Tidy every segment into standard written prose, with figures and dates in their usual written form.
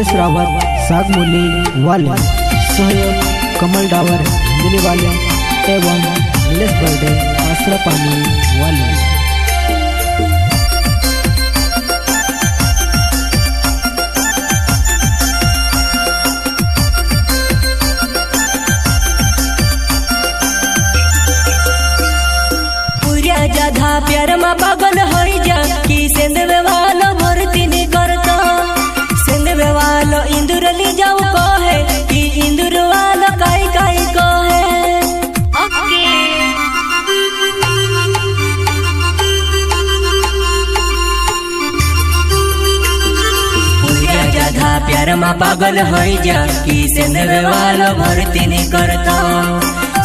नरेश रावत सागमूली वाले, सहयोग कमल डावर हिंदली वाले एवं नीलेश बर्डे आसरापानी वाले। जाधा प्यार मा पागल होई जा कि सेंदवे वालो भरती नहीं करता। सेंदवे वालो इंदुर ली जाऊ को है कि इंदुर वालो काई काई को है। पूरा जाधा प्यार मा पागल होई जा कि सेंदवे वालो भरती नहीं करता।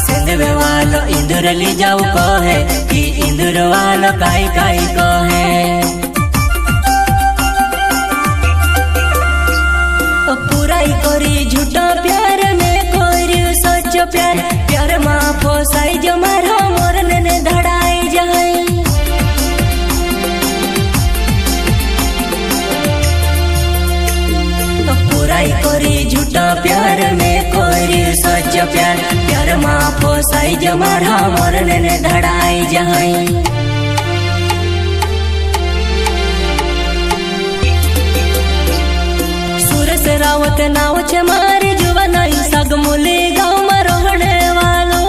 सेंदवे वालो इंदुर ली जाऊ को है कि इंदुर वालो काई काई को है। पुराई करी झूठा प्यार में कोरी सच प्यार। प्यार मा फोसाई जो मारा मोरन ने धड़ाई जाए। पुराई करी झूठा प्यार में कोरी सच प्यार। प्यार मा फोसाई जो मारा मोरन ने धड़ाई जाए। सुरस रावत नाव छे मारी जुवानाई सागमूली गाँव में रहने वालो।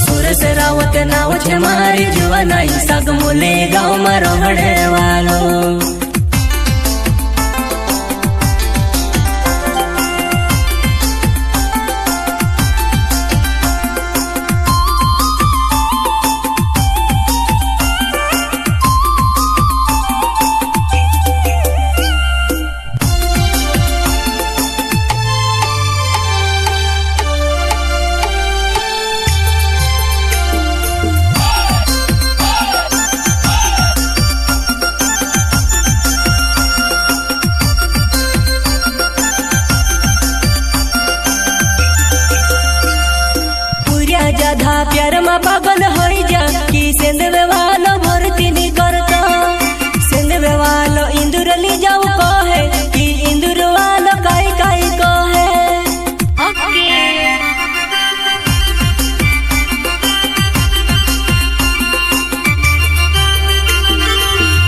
सुरस रावत नाव छे मारी जुवानाई सागमूली गाँव में रहने वालो। जाधा प्यार मा पागल होई जा कि सेंदवे वालो भरती नहीं करता। सेंदवे वालो इंदुर ली जाऊ को है कि इंदुर वालो काई काई को है।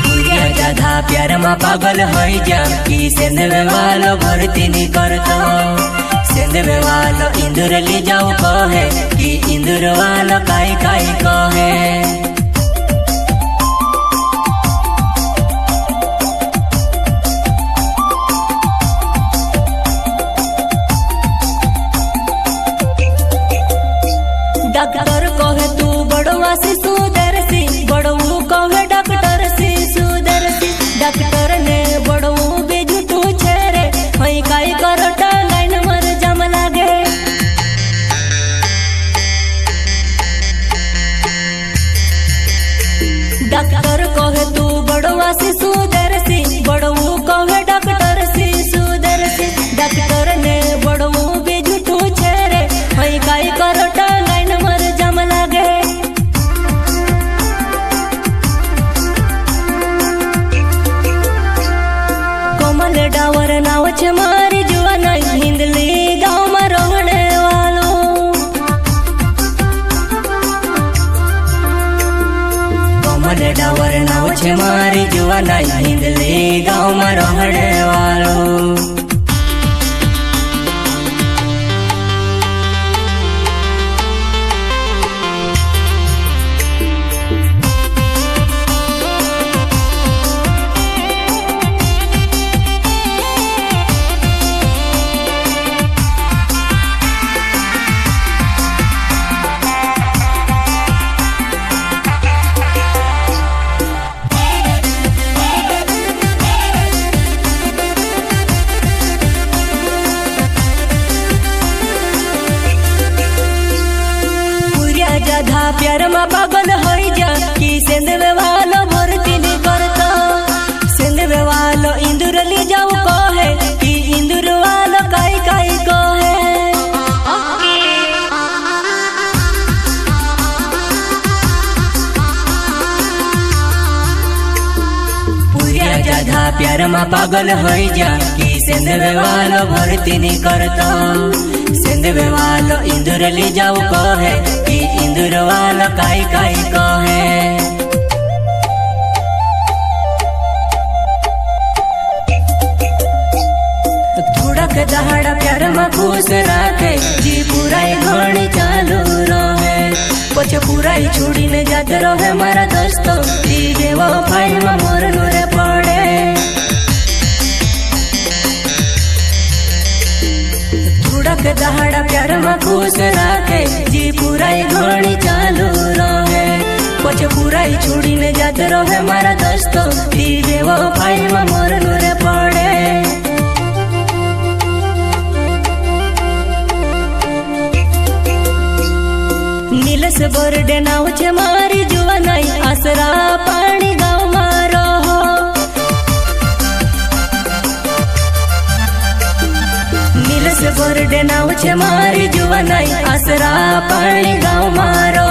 पूरा जाधा प्यार मा पागल होई जा कि सेंदवे वालो भरती नहीं करता। सेंदवे वालो इंदुर ली जाऊ को है कि इंदुर वालो काई काई को है। डॉक्टर कहे तू बड़वा से सुदर्शी, बड़ऊ कहे डॉक्टर से सुदर्शी। डॉक्टर ने बड़ऊ बेजू तू छेरे हई काई करटा लाइन मर जम लागे। डॉक्टर कहे तू बड़वा से सुदर्शी, बड़ऊ कहे डॉक्टर से सुदर्शी। डॉक्टर ने बड़ऊ बेजू तू छेरे हई काई करटा लाइन मर जम लागे। कमल डावर नाव छे मारी जुवानाई हिंदली गाँव में रहने वालो। कमल डावर नाव छे मारी जुवानाई हिंदली गाँव में रहने वालो। प्यार में पागल हो जा कि सेंधवे वालो भर्ती नहीं करता सेंधवे वालो इंदुर ले जाओ कहे कि इंदुर वालो काई काई कहे थोड़ा के दहाड़ा प्यार में खुश राखे जी पूराई घणी चालू रहे पछे पूराई छोड़ी ने जाते रहे मारा दोस्तों दीजे वो फाई में मोर नूरे पड़े थोड़ा के दहाड़ा प्यार में खुश राखे जी पूराई घणी चालू रहे पछे पूराई छोड़ी ने जाते रहे मारा दोस्तों दीजे वो फाई में मोर नूरे पड़े नीलस बरडे नाव छे मारी जुवानाई आसरा पाणी गाँव मारो नीलस बरडे नाव छे मारी जुवानाई आसरा पाणी गाँव मारो